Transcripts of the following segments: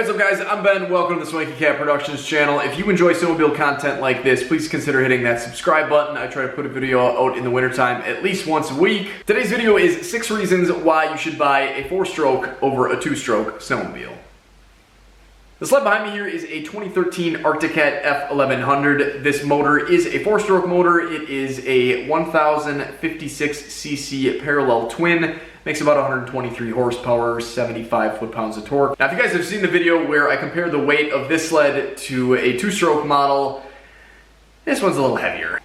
What's up guys, I'm Ben, welcome to the Swanky Productions channel. If you enjoy snowmobile content like this, please consider hitting that subscribe button. I try to put a video out in the wintertime at least once a week. Today's video is 6 reasons why you should buy a 4-stroke over a 2-stroke snowmobile. The sled behind me here is a 2013 Arctic Cat F1100. This motor is a 4-stroke motor. It is a 1056cc parallel twin. Makes about 123 horsepower, 75 foot-pounds of torque. Now, if you guys have seen the video where I compared the weight of this sled to a 2-stroke model, this one's a little heavier.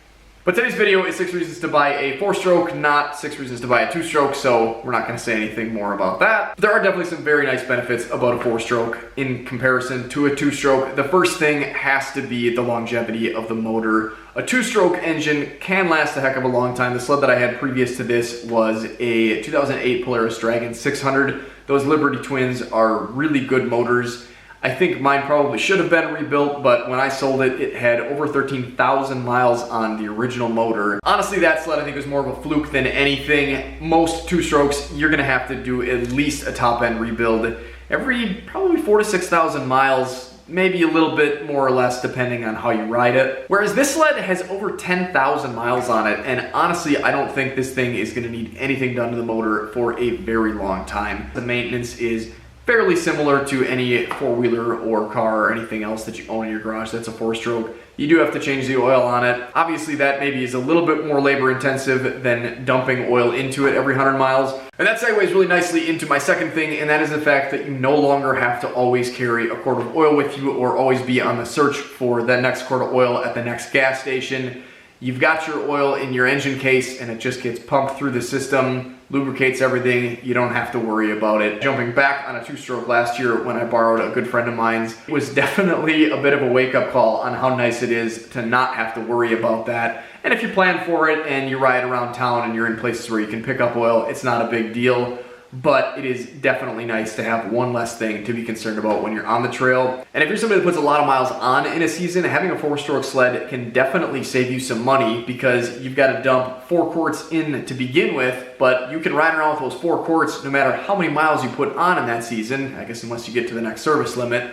But today's video is 6 reasons to buy a 4-stroke, not 6 reasons to buy a 2-stroke, so we're not going to say anything more about that. But there are definitely some very nice benefits about a 4-stroke in comparison to a 2-stroke. The first thing has to be the longevity of the motor. A 2-stroke engine can last a heck of a long time. The sled that I had previous to this was a 2008 Polaris Dragon 600. Those Liberty Twins are really good motors. I think mine probably should have been rebuilt, but when I sold it, it had over 13,000 miles on the original motor. Honestly, that sled I think was more of a fluke than anything. Most 2-strokes, you're gonna have to do at least a top-end rebuild every probably 4,000 to 6,000 miles, maybe a little bit more or less depending on how you ride it. Whereas this sled has over 10,000 miles on it, and honestly, I don't think this thing is gonna need anything done to the motor for a very long time. The maintenance is fairly similar to any 4-wheeler or car or anything else that you own in your garage that's a 4-stroke. You do have to change the oil on it. Obviously that maybe is a little bit more labor intensive than dumping oil into it every 100 miles. And that segues really nicely into my second thing, and that is the fact that you no longer have to always carry a quart of oil with you or always be on the search for that next quart of oil at the next gas station. You've got your oil in your engine case and it just gets pumped through the system, lubricates everything. You don't have to worry about it. Jumping back on a 2-stroke last year when I borrowed a good friend of mine's, it was definitely a bit of a wake-up call on how nice it is to not have to worry about that. And if you plan for it and you ride around town and you're in places where you can pick up oil, it's not a big deal. But it is definitely nice to have one less thing to be concerned about when you're on the trail. And if you're somebody that puts a lot of miles on in a season, having a 4-stroke sled can definitely save you some money because you've got to dump 4 quarts in to begin with, but you can ride around with those 4 quarts no matter how many miles you put on in that season, I guess unless you get to the next service limit.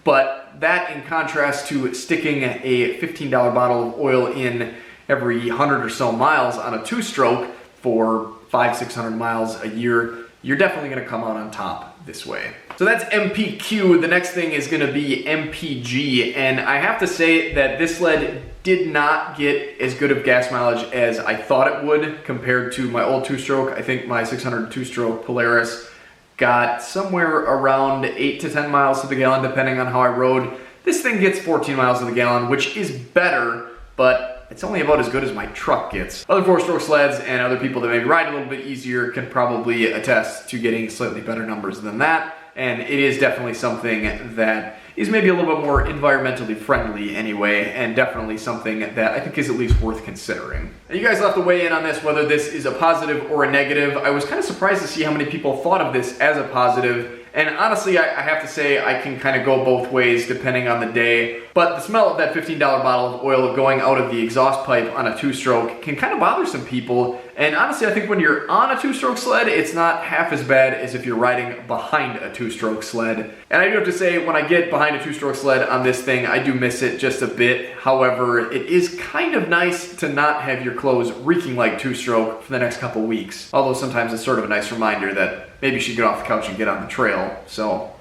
But that in contrast to sticking a $15 bottle of oil in every 100 or so miles on a 2-stroke for 500-600 miles a year, you're definitely going to come out on top this way. So that's MPQ. The next thing is going to be MPG, and I have to say that this sled did not get as good of gas mileage as I thought it would compared to my old 2-stroke. I think my 600 2-stroke Polaris got somewhere around 8 to 10 miles to the gallon depending on how I rode. This thing gets 14 miles to the gallon, which is better, but it's only about as good as my truck gets. Other 4-stroke sleds and other people that maybe ride a little bit easier can probably attest to getting slightly better numbers than that. And it is definitely something that is maybe a little bit more environmentally friendly anyway, and definitely something that I think is at least worth considering. Now, you guys will have to weigh in on this, whether this is a positive or a negative. I was kind of surprised to see how many people thought of this as a positive. And honestly, I have to say I can kind of go both ways depending on the day. But the smell of that $15 bottle of oil going out of the exhaust pipe on a 2-stroke can kind of bother some people. And honestly, I think when you're on a 2-stroke sled, it's not half as bad as if you're riding behind a 2-stroke sled. And I do have to say, when I get behind a 2-stroke sled on this thing, I do miss it just a bit. However, it is kind of nice to not have your clothes reeking like 2-stroke for the next couple weeks. Although sometimes it's sort of a nice reminder that maybe you should get off the couch and get on the trail. So,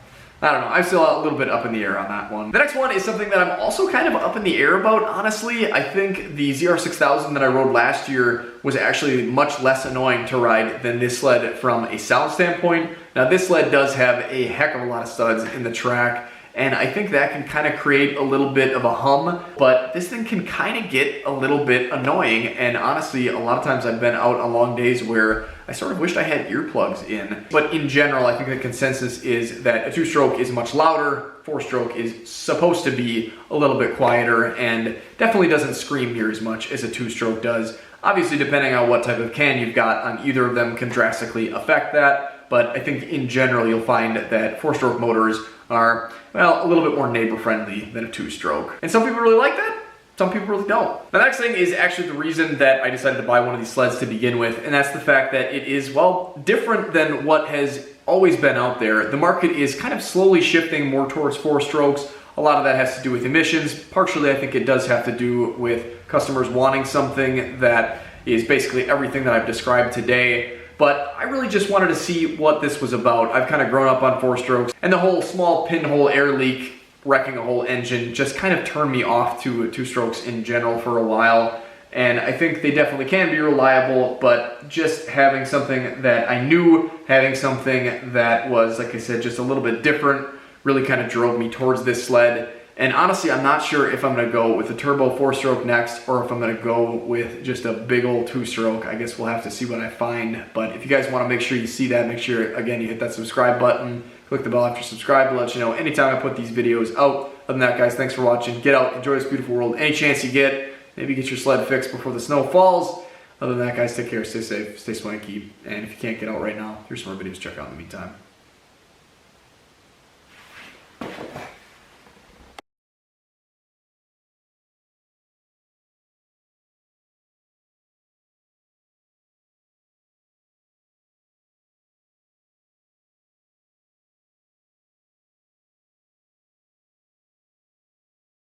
I don't know, I'm still a little bit up in the air on that one. The next one is something that I'm also kind of up in the air about, honestly. I think the ZR6000 that I rode last year was actually much less annoying to ride than this sled from a sound standpoint. Now, this sled does have a heck of a lot of studs in the track, and I think that can kind of create a little bit of a hum, but this thing can kind of get a little bit annoying, and honestly, a lot of times I've been out on long days where I sort of wished I had earplugs in. But in general, I think the consensus is that a 2-stroke is much louder, 4-stroke is supposed to be a little bit quieter, and definitely doesn't scream near as much as a 2-stroke does. Obviously, depending on what type of can you've got on either of them can drastically affect that, but I think in general you'll find that 4-stroke motors are, well, a little bit more neighbor-friendly than a 2-stroke. And some people really like that. Some people really don't. The next thing is actually the reason that I decided to buy one of these sleds to begin with, and that's the fact that it is, well, different than what has always been out there. The market is kind of slowly shifting more towards 4 strokes. A lot of that has to do with emissions. Partially, I think it does have to do with customers wanting something that is basically everything that I've described today. But I really just wanted to see what this was about. I've kind of grown up on 4 strokes, and the whole small pinhole air leak wrecking a whole engine just kind of turned me off to 2 strokes in general for a while. And I think they definitely can be reliable, but just having something that I knew, having something that was, like I said, just a little bit different, really kind of drove me towards this sled. And honestly, I'm not sure if I'm gonna go with a turbo 4-stroke next, or if I'm gonna go with just a big old 2-stroke. I guess we'll have to see what I find. But if you guys wanna make sure you see that, make sure, again, you hit that subscribe button, click the bell after subscribe to let you know anytime I put these videos out. Other than that, guys, thanks for watching. Get out, enjoy this beautiful world any chance you get. Maybe get your sled fixed before the snow falls. Other than that, guys, take care, stay safe, stay swanky. And if you can't get out right now, here's some more videos to check out in the meantime.